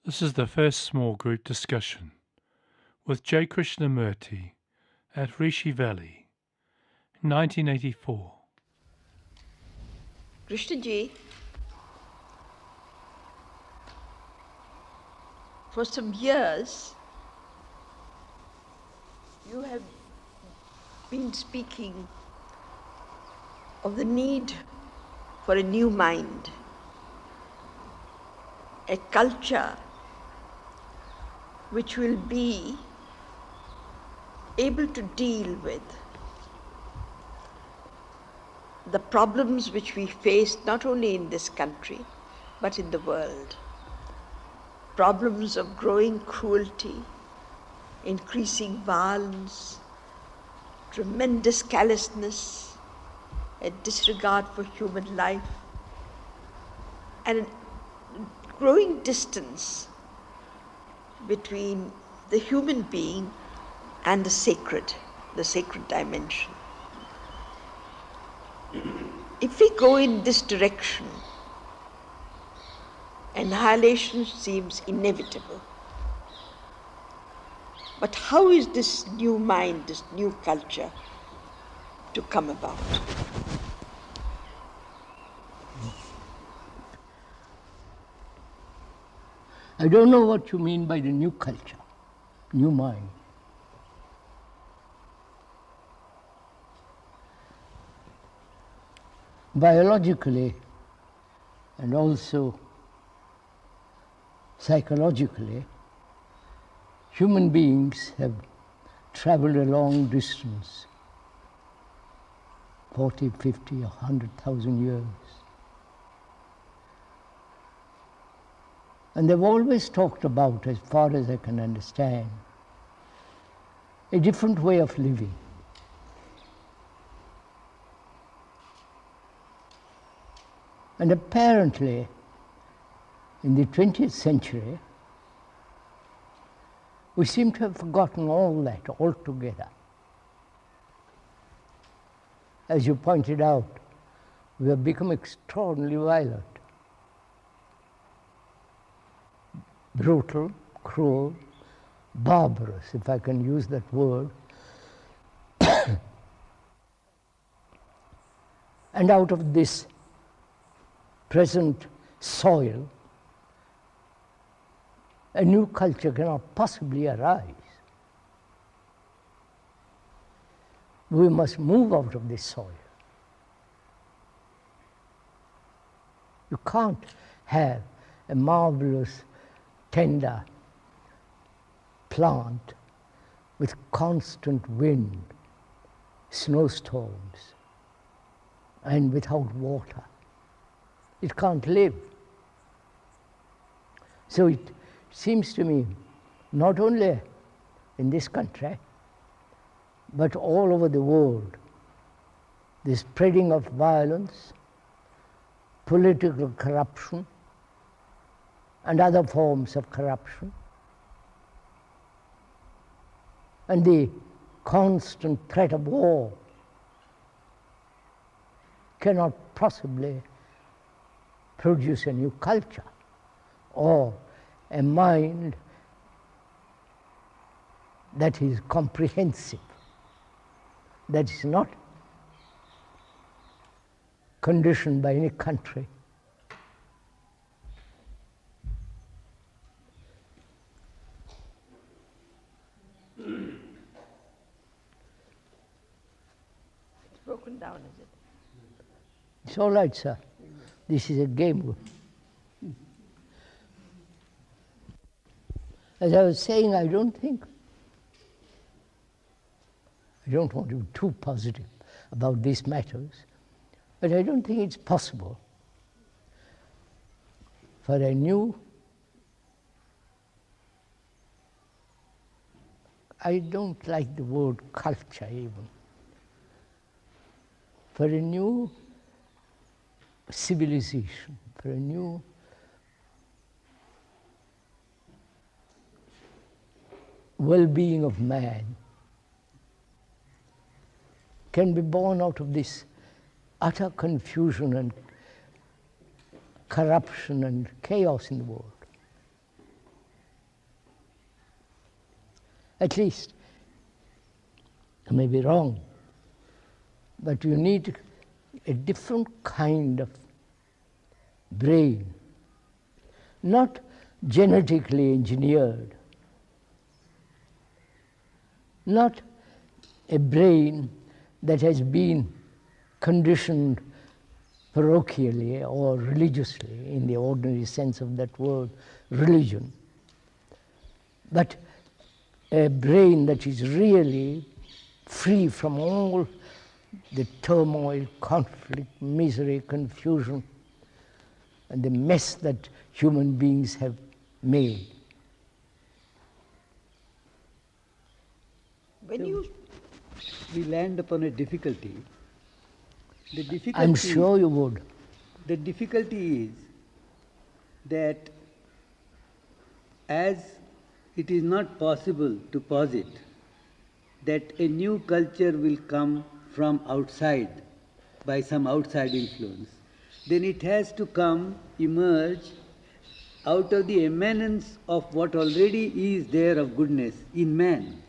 This is the first small group discussion with J. Krishnamurti at Rishi Valley, 1984. Krishnaji, for some years you have been speaking of the need for a new mind, a culture which will be able to deal with the problems which we face not only in this country but in the world. Problems of growing cruelty, increasing violence, tremendous callousness, a disregard for human life, and a growing distance between the human being and the sacred dimension. If we go in this direction, annihilation seems inevitable. But how is this new mind, this new culture to come about? I don't know what you mean by the new culture, new mind. Biologically and also psychologically, human beings have traveled a long distance, 40, 50, 100,000 years. And they've always talked about, as far as I can understand, a different way of living. And apparently, in the 20th century, we seem to have forgotten all that altogether. As you pointed out, we have become extraordinarily violent, brutal, cruel, barbarous, if I can use that word. And out of this present soil, a new culture cannot possibly arise. We must move out of this soil. You can't have a marvelous, tender plant with constant wind, snowstorms, and without water. It can't live. So it seems to me, not only in this country, but all over the world, the spreading of violence, political corruption, and other forms of corruption, and the constant threat of war cannot possibly produce a new culture or a mind that is comprehensive, that is not conditioned by any country. It's broken down, is it? It's all right, sir. This is a game. As I was saying, I don't want to be too positive about these matters, but I don't think it's possible for a new, I don't like the word culture even, for a new civilization, for a new well-being of man can be born out of this utter confusion and corruption and chaos in the world. At least, I may be wrong, but you need a different kind of brain, not genetically engineered, not a brain that has been conditioned parochially or religiously, in the ordinary sense of that word, religion, but a brain that is really free from all the turmoil, conflict, misery, confusion, and the mess that human beings have made. When you We land upon a difficulty. The difficulty, I'm sure you would. The difficulty is that as it is not possible to posit that a new culture will come from outside by some outside influence, then it has to come, emerge out of the immanence of what already is there of goodness in man.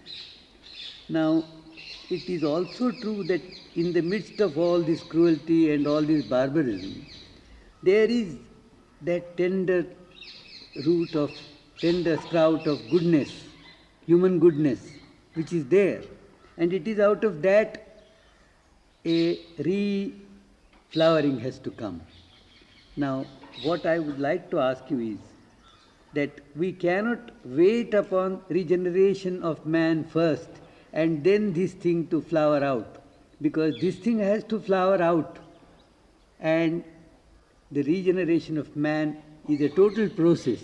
Now, it is also true that in the midst of all this cruelty and all this barbarism, there is that tender sprout of goodness, human goodness, which is there. And it is out of that a re-flowering has to come. Now, what I would like to ask you is that we cannot wait upon regeneration of man first and then this thing to flower out, because this thing has to flower out, and the regeneration of man is a total process.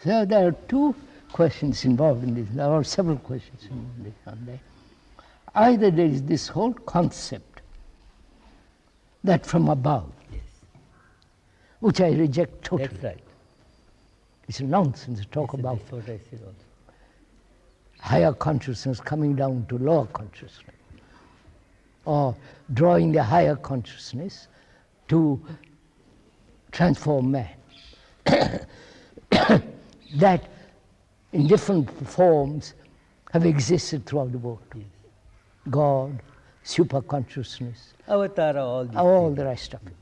So there are two questions involved in this. There are several questions involved in this. Either there is this whole concept that from above, which I reject totally. That's right. It's nonsense to talk about That's what I said also. higher consciousness coming down to lower consciousness, or drawing the higher consciousness to transform man. That in different forms have existed throughout the world. Yes. God, superconsciousness, Avatara, all these all things. the rest of it.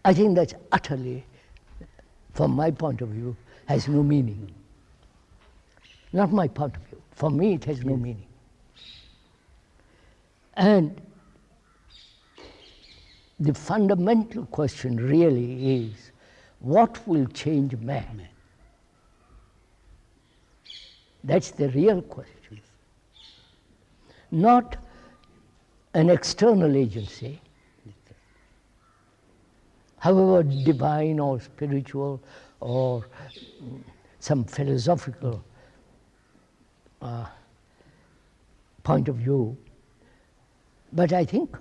I think that's utterly, from my point of view, has no meaning. Not my point of view. For me, it has no meaning. And the fundamental question really is, what will change man? That's the real question. Not an external agency, however divine or spiritual or some philosophical point of view, but I think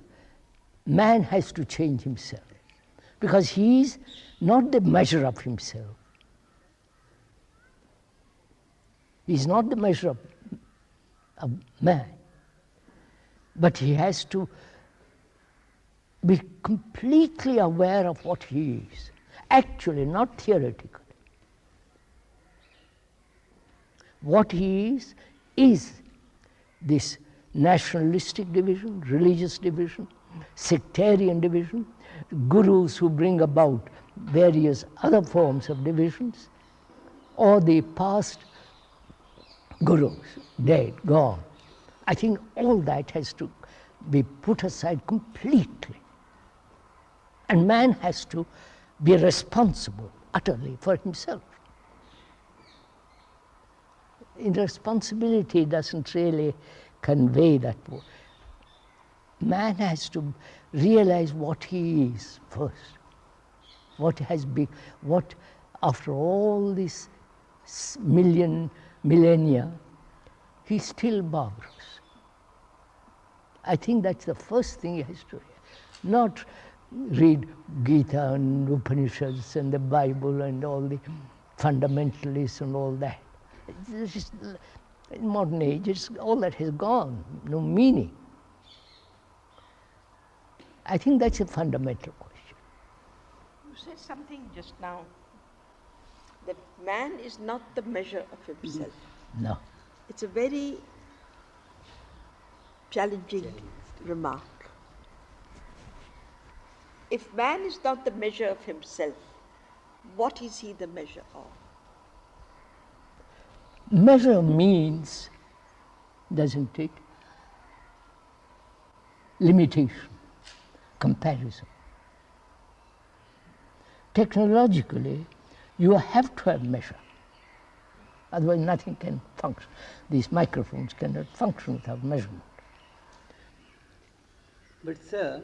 man has to change himself, because he is not the measure of himself. He is not the measure of man, but he has to be completely aware of what he is, actually, not theoretically. What he is this nationalistic division, religious division, sectarian division, gurus who bring about various other forms of divisions, or the past gurus, dead, gone. I think all that has to be put aside completely. And man has to be responsible utterly for himself. Irresponsibility doesn't really convey that word. Man has to realize what he is first. What has been, what after all these millennia, he's still barbarous. I think that's the first thing he has to realize. Not read Gita and Upanishads and the Bible and all the fundamentalists and all that. It's just, in modern age, all that has gone, no meaning. I think that's a fundamental question. You said something just now, that man is not the measure of himself. No. It's a very challenging remark. If man is not the measure of himself, what is he the measure of? Measure means, doesn't it, limitation, comparison. Technologically, you have to have measure. Otherwise nothing can function. These microphones cannot function without measurement. But sir,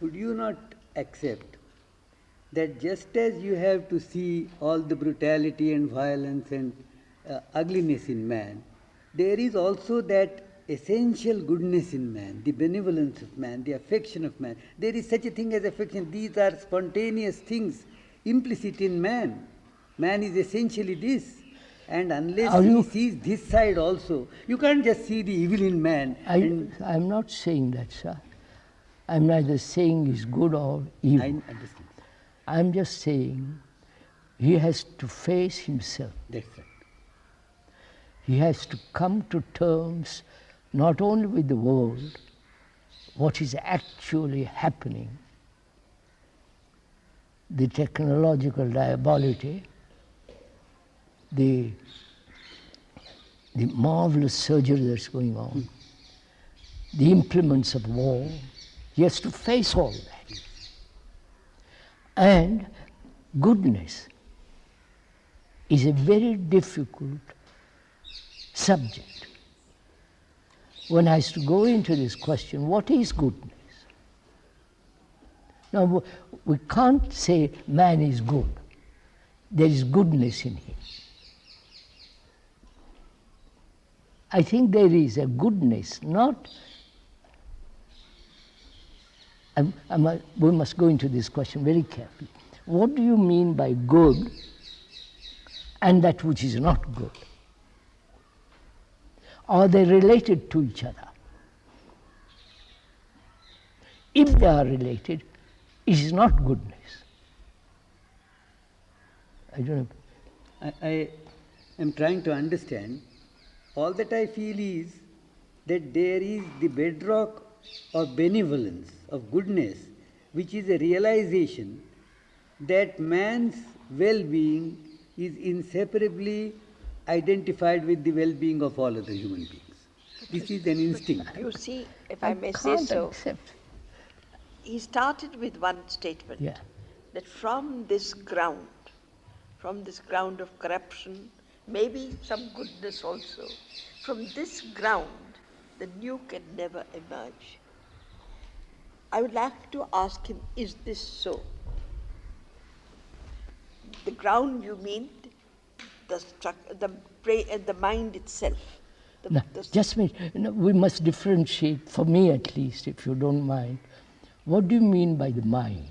would you not accept that just as you have to see all the brutality and violence and ugliness in man, there is also that essential goodness in man, the benevolence of man, the affection of man. There is such a thing as affection. These are spontaneous things implicit in man. Man is essentially this. And unless he sees this side also, you can't just see the evil in man. I'm not saying that, sir. I'm neither saying he's good or evil. I understand. I'm just saying he has to face himself. That's right. He has to come to terms not only with the world, what is actually happening, the technological diabolity, the marvelous surgery that's going on, the implements of war. He has to face all that. And goodness is a very difficult subject. When I used to go into this question, what is goodness? Now, we can't say man is good. There is goodness in him. I think there is a goodness, not... we must go into this question very carefully. What do you mean by good and that which is not good? Are they related to each other? If they are related, it is not goodness. I don't know. I am trying to understand. All that I feel is that there is the bedrock of benevolence, of goodness, which is a realization that man's well-being is inseparably identified with the well-being of all other human beings. This is an instinct. You see, if I may say so, accept. He started with one statement, that from this ground of corruption, maybe some goodness also, from this ground, the new can never emerge. I would like to ask him, is this so? The ground, you mean the mind itself? Just a minute. We must differentiate, for me at least, if you don't mind. What do you mean by the mind?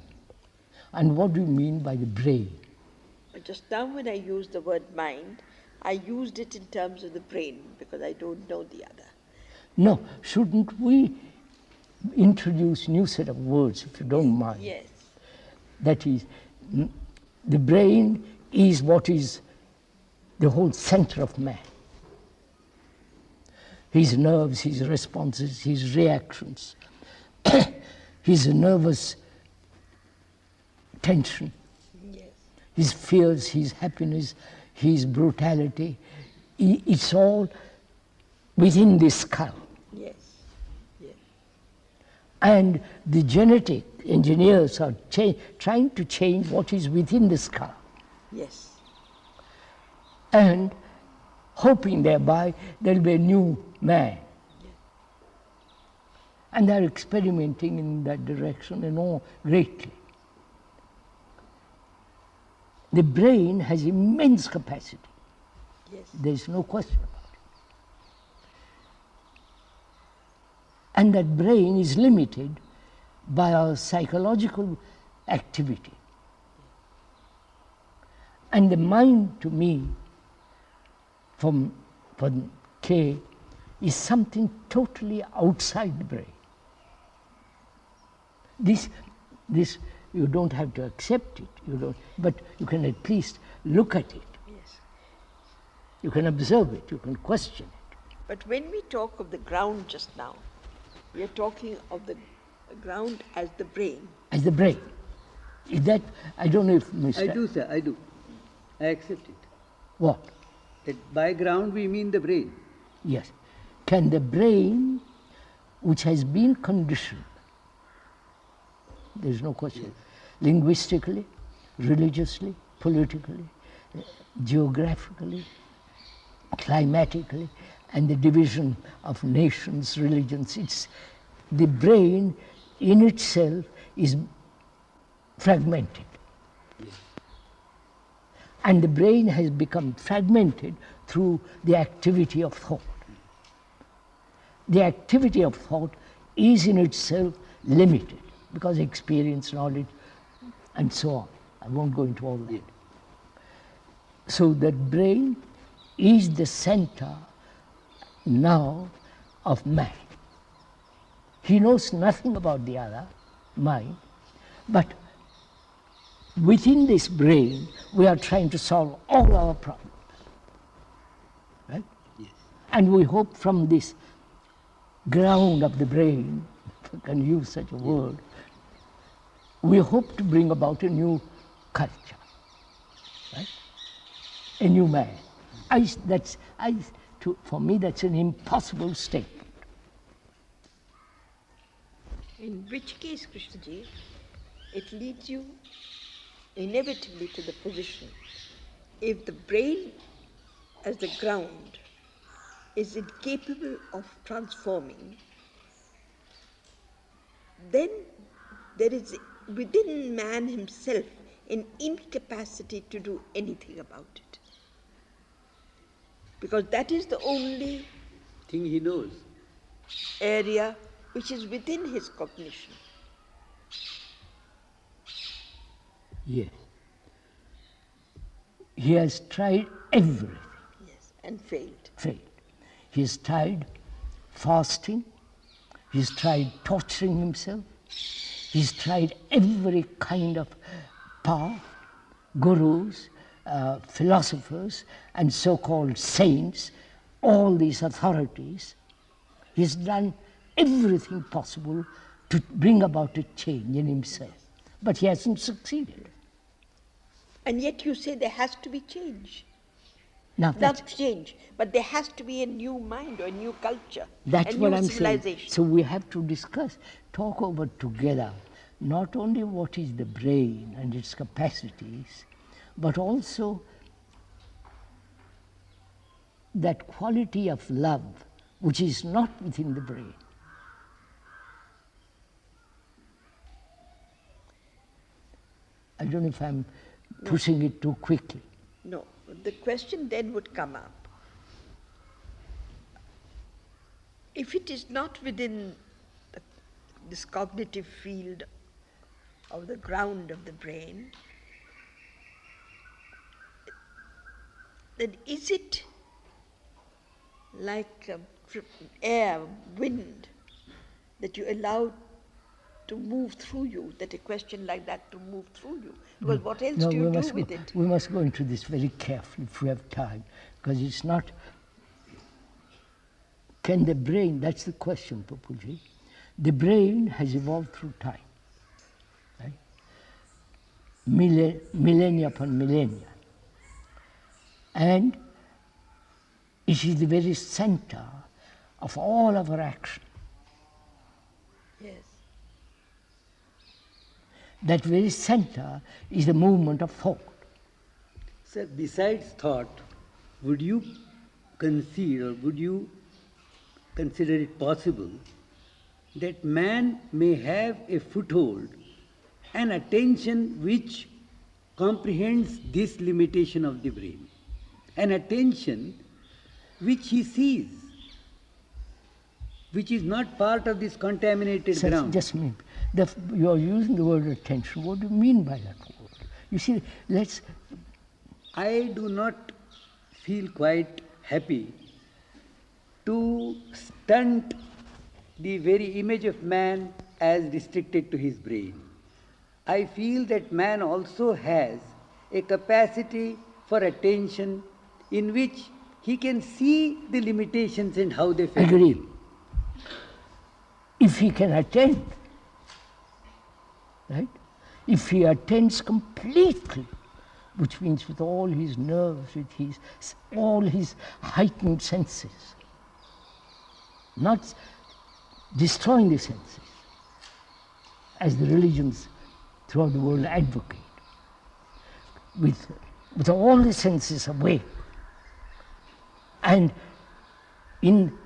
And what do you mean by the brain? Just now when I used the word mind, I used it in terms of the brain because I don't know the other. No, shouldn't we introduce new set of words, if you don't mind? Yes. That is, the brain is what is the whole center of man. His nerves, his responses, his reactions, his nervous tension, his fears, his happiness, his brutality, it's all within the skull. Yes, yes. And the genetic engineers are trying to change what is within the skull. Yes. And hoping thereby there'll be a new man. Yes. And they're experimenting in that direction and all greatly. The brain has immense capacity. Yes. There's no question about it. And that brain is limited by our psychological activity. And the mind, to me, from K, is something totally outside the brain. This you don't have to accept it, but you can at least look at it. Yes. You can observe it, you can question it. But when we talk of the ground just now, we are talking of the ground as the brain. As the brain. Is that, I don't know if Mr. I do, sir, I do. I accept it. What? That by ground we mean the brain. Yes. Can the brain, which has been conditioned, there is no question, Yes. linguistically, religiously, politically, geographically, climatically, and the division of nations, religions, the brain in itself is fragmented. Yes. And the brain has become fragmented through the activity of thought. The activity of thought is in itself limited because experience, knowledge, and so on. I won't go into all that. Yes. So that brain is the center now of man. He knows nothing about the other, mind, but within this brain we are trying to solve all our problems. Right? Yes. And we hope from this ground of the brain, if I can use such a word, we hope to bring about a new culture, right? A new man. For me, that's an impossible statement. In which case, Krishnaji, it leads you inevitably to the position, if the brain as the ground is incapable of transforming, then there is within man himself an incapacity to do anything about it. Because that is the only Thing he knows. area which is within his cognition. Yes. He has tried everything. Yes, and failed. Failed. He has tried fasting, he's tried torturing himself, he's tried every kind of power, gurus, philosophers, and so-called saints, all these authorities. He's done everything possible to bring about a change in himself, but he hasn't succeeded. And yet you say there has to be change. Now Not change, but there has to be a new mind or a new culture, that's a what new I'm saying. civilization. So we have to discuss, talk over together, not only what is the brain and its capacities, but also that quality of love which is not within the brain. I don't know if I'm pushing it too quickly. No, the question then would come up. If it is not within this cognitive field of the ground of the brain, then is it like air, wind, that you allow to move through you, that a question like that to move through you? Because what else do you do with it? We must go into this very carefully if we have time, because it's not... Can the brain, that's the question, Papuji. The brain has evolved through time, right? Millennia upon millennia. And it is the very center of all of our action. Yes. That very center is the movement of thought. Sir, besides thought, would you concede or would you consider it possible that man may have a foothold, an attention which comprehends this limitation of the brain, an attention which he sees, which is not part of this contaminated Sir, ground? just a minute. You are using the word attention. What do you mean by that word? You see, I do not feel quite happy to stunt the very image of man as restricted to his brain. I feel that man also has a capacity for attention in which he can see the limitations and how they fail. Agree. If he can attend, right? If he attends completely, which means with all his nerves, with all his heightened senses, not destroying the senses, as the religions throughout the world advocate, with all the senses awake. And in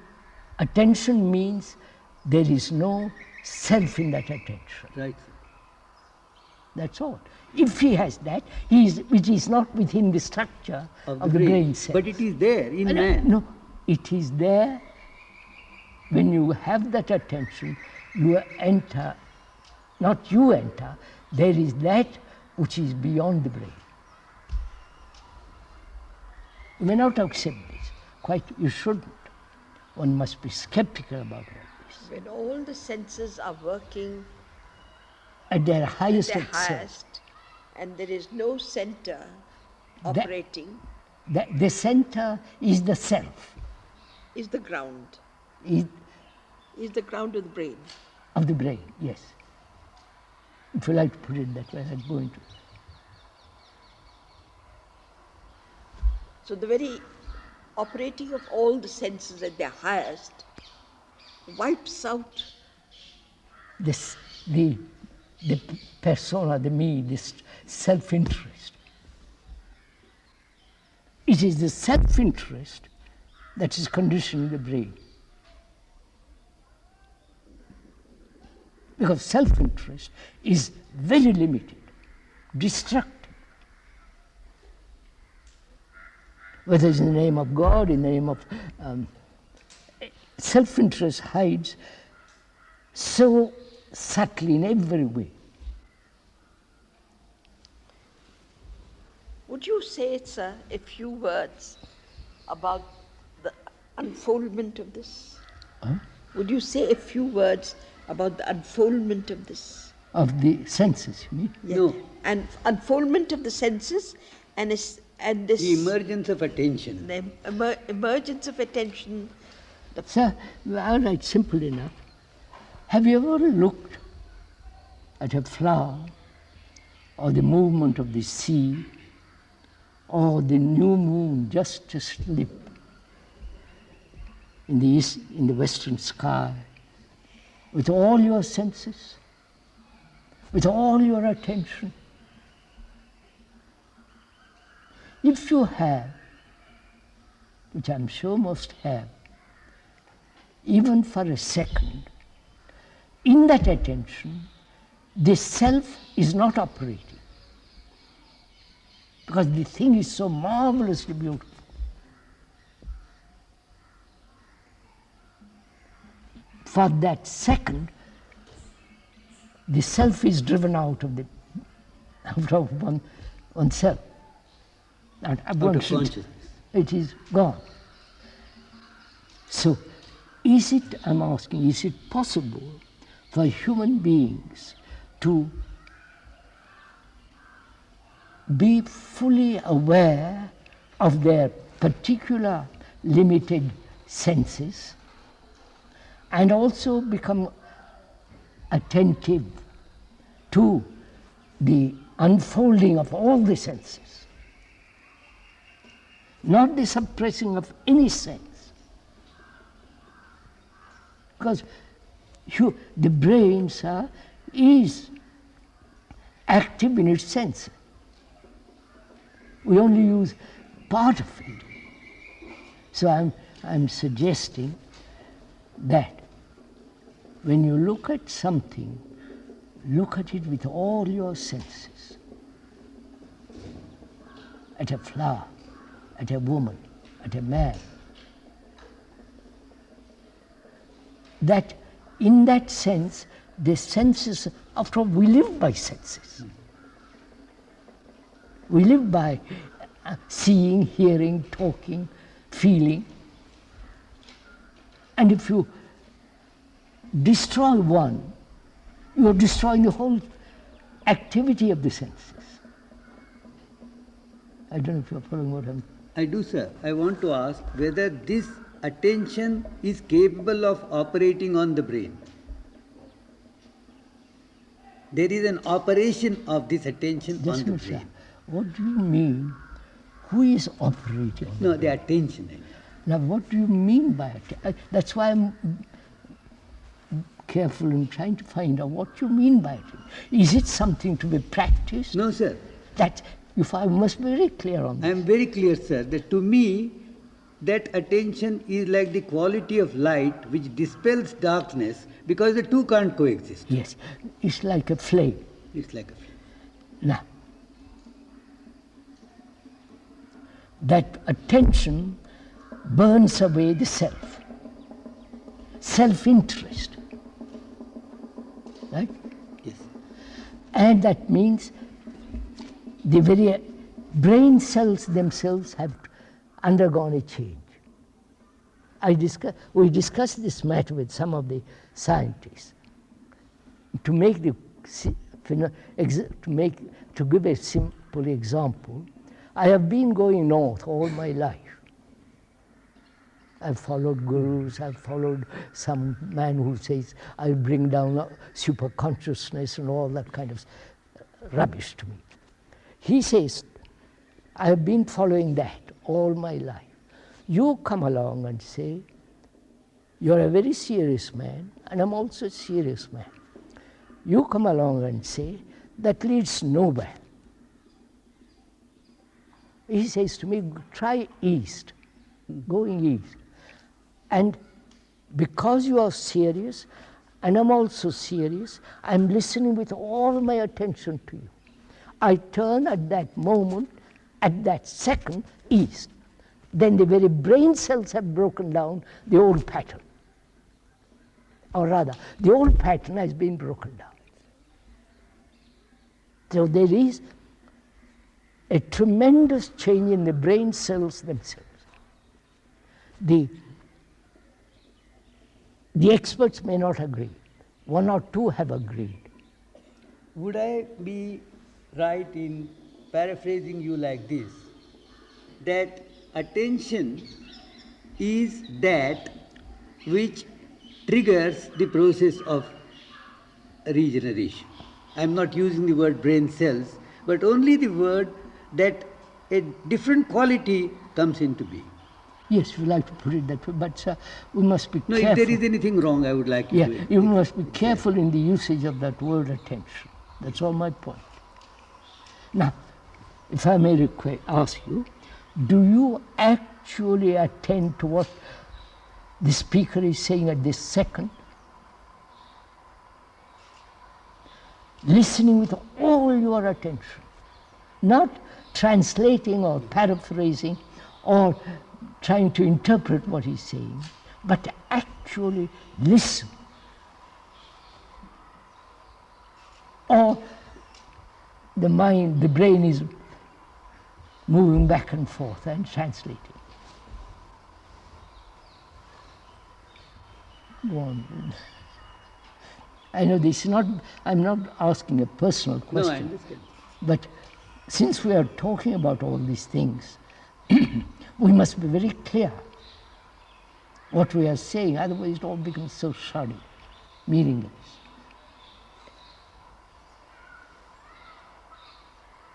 attention means there is no self in that attention. Right. That's all. If he has that, which is not within the structure of the brain cells. But it is there in man. No, it is there. When you have that attention, you enter, not you enter, there is that which is beyond the brain. You may not accept this. Quite, you shouldn't. One must be skeptical about all this. When all the senses are working At their highest their excess. highest, and there is no center operating, The center is the self, is the ground. is Is the ground of the brain. of the brain, yes. If you like to put it that way, I'm going to. So the very operating of all the senses at their highest wipes out This, the persona, the me, this self-interest. It is the self-interest that is conditioning the brain. Because self-interest is very limited, destructive. Whether it's in the name of God, in the name of self-interest hides so subtly in every way. Would you say, sir, a few words about the unfoldment of this? Huh? Would you say a few words about the unfoldment of this? Of the senses, you mean? Yes. No. And unfoldment of the senses and this The emergence of attention. the emergence of attention. Sir, all right, simple enough. Have you ever looked at a flower or the movement of the sea or the new moon just asleep in the east, in the western sky with all your senses, with all your attention? If you have, which I'm sure most have, even for a second, in that attention, the self is not operating. Because the thing is so marvelously beautiful. For that second, the self is driven out of oneself. And Out of consciousness. it is gone. So, is it, I'm asking, is it possible for human beings to be fully aware of their particular limited senses and also become attentive to the unfolding of all the senses? Not the suppressing of any sense. Because the brain, sir, is active in its sense. We only use part of it. So I'm suggesting that when you look at something, look at it with all your senses. At a flower, at a woman, at a man. That in that sense, the senses, after all, we live by senses. We live by seeing, hearing, talking, feeling. And if you destroy one, you are destroying the whole activity of the senses. I don't know if you're following what I'm I do, sir. I want to ask whether this attention is capable of operating on the brain. There is an operation of this attention on the brain. What do you mean? Who is operating? No, the attention. Now, what do you mean by it? That's why I'm careful in trying to find out what you mean by it. Is it something to be practiced? No, sir. I must be very clear on that. I am very clear, sir, that to me, that attention is like the quality of light which dispels darkness, because the two can't coexist. Yes, it's like a flame. It's like a flame. Now, that attention burns away the self, self-interest, right? Yes. And that means the very brain cells themselves have undergone a change. We discussed this matter with some of the scientists. To give a simple example, I have been going north all my life. I've followed gurus, I've followed some man who says, I'll bring down super consciousness and all that kind of rubbish to me. He says, I have been following that all my life. You come along and say, you're a very serious man, and I'm also a serious man. You come along and say, that leads nowhere. He says to me, try east, going east. And because you are serious, and I'm also serious, I'm listening with all my attention to you. I turn at that moment, at that second, east. Then the very brain cells have broken down the old pattern. Or rather, the old pattern has been broken down. So there is a tremendous change in the brain cells themselves. The experts may not agree. One or two have agreed. Would I be right in paraphrasing you like this, that attention is that which triggers the process of regeneration? I'm not using the word brain cells, but only the word that a different quality comes into being. Yes, we like to put it that way, but we must be careful. No, if there is anything wrong, I would like you to... You must be careful in the usage of that word attention. That's all my point. Now, if I may ask you, do you actually attend to what the speaker is saying at this second? Listening with all your attention, not translating or paraphrasing or trying to interpret what he's saying, but actually listen. Or the mind, the brain is moving back and forth and translating. Go on. I know this is not, I'm not asking a personal question. No, I understand. But since we are talking about all these things, we must be very clear what we are saying, otherwise it all becomes so shoddy, meaningless.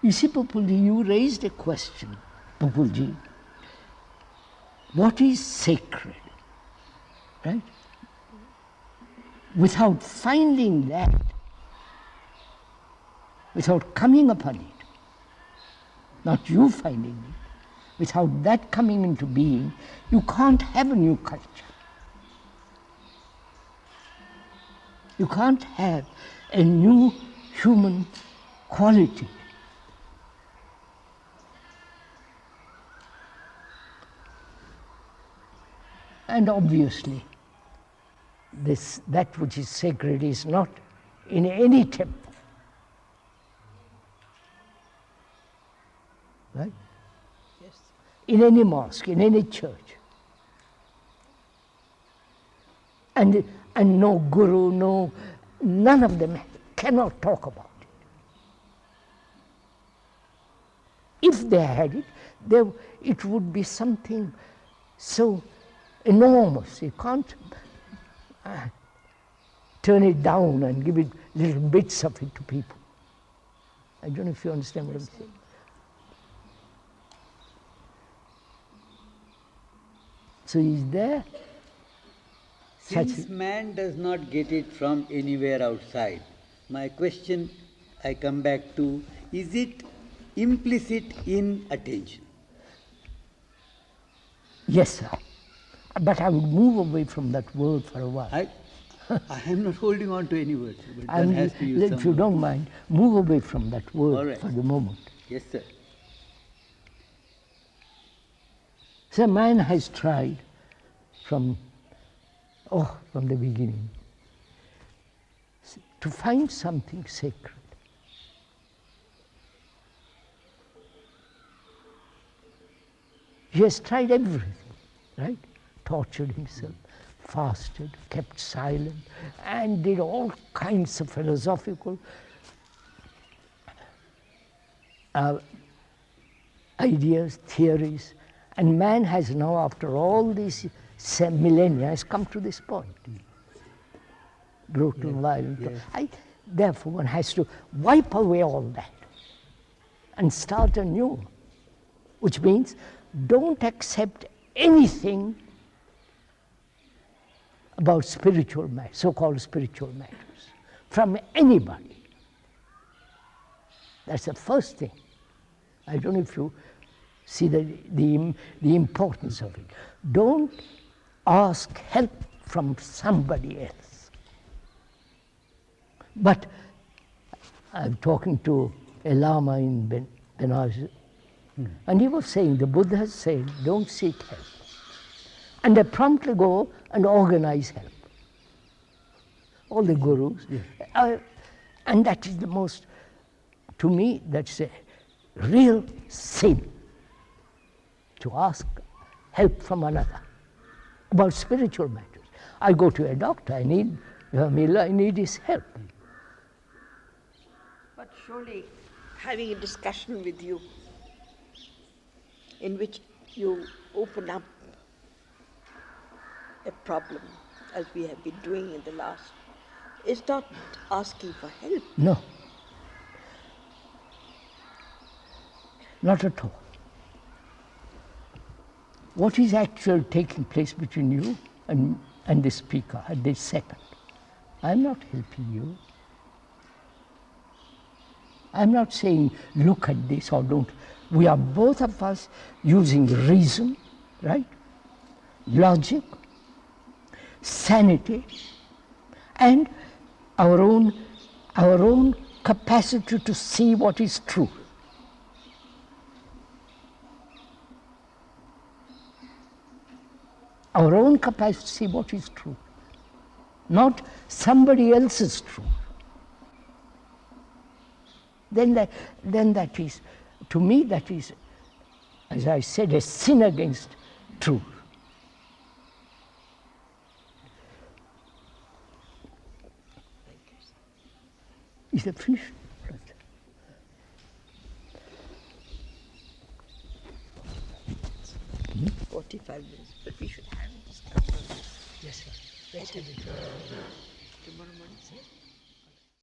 You see, Populji, you raised a question, Populji. What is sacred? Right? Without finding that, without coming upon it, not you finding it, without that coming into being, you can't have a new culture. You can't have a new human quality. And obviously, that which is sacred is not in any temple. Right? Yes. In any mosque, in any church. And no guru, none of them cannot talk about it. If they had it, it would be something so enormous. You can't turn it down and give it little bits of it to people. I don't know if you understand what I'm saying. So is there Since man does not get it from anywhere outside, my question I come back to, is it implicit in attention? Yes, sir. But I would move away from that word for a while. I am not holding on to any word, but one has to use if some you don't mind, move away from that word All right. for the moment. Yes, sir. So man has tried from the beginning to find something sacred. He has tried everything, right? Tortured himself, fasted, kept silent, and did all kinds of philosophical ideas, theories. And man has now, after all these millennia, has come to this point. Brutal, violent. Therefore, one has to wipe away all that and start anew, which means don't accept anything about spiritual matters, so-called spiritual matters, from anybody. That's the first thing. I don't know if you see the importance of it. Don't ask help from somebody else. But I'm talking to a Lama in Benares, and he was saying, the Buddha said, don't seek help. And they promptly go and organize help. All the gurus. And that is the most, to me, that's a real sin, to ask help from another about spiritual matters. I go to a doctor, I need his help. But surely having a discussion with you in which you open up a problem, as we have been doing in the last, is not asking for help. No. Not at all. What is actually taking place between you and the speaker at this second? I'm not helping you. I'm not saying, look at this or don't. We are both of us using reason, right? Logic, sanity, and our own capacity to see what is true. Our own capacity to see what is true, not somebody else's truth. Then that is, to me, that is, as I said, a sin against truth. Is that finished? 45 minutes, but we should have a discussion. Yes, sir. Let's have it. Tomorrow morning, sir.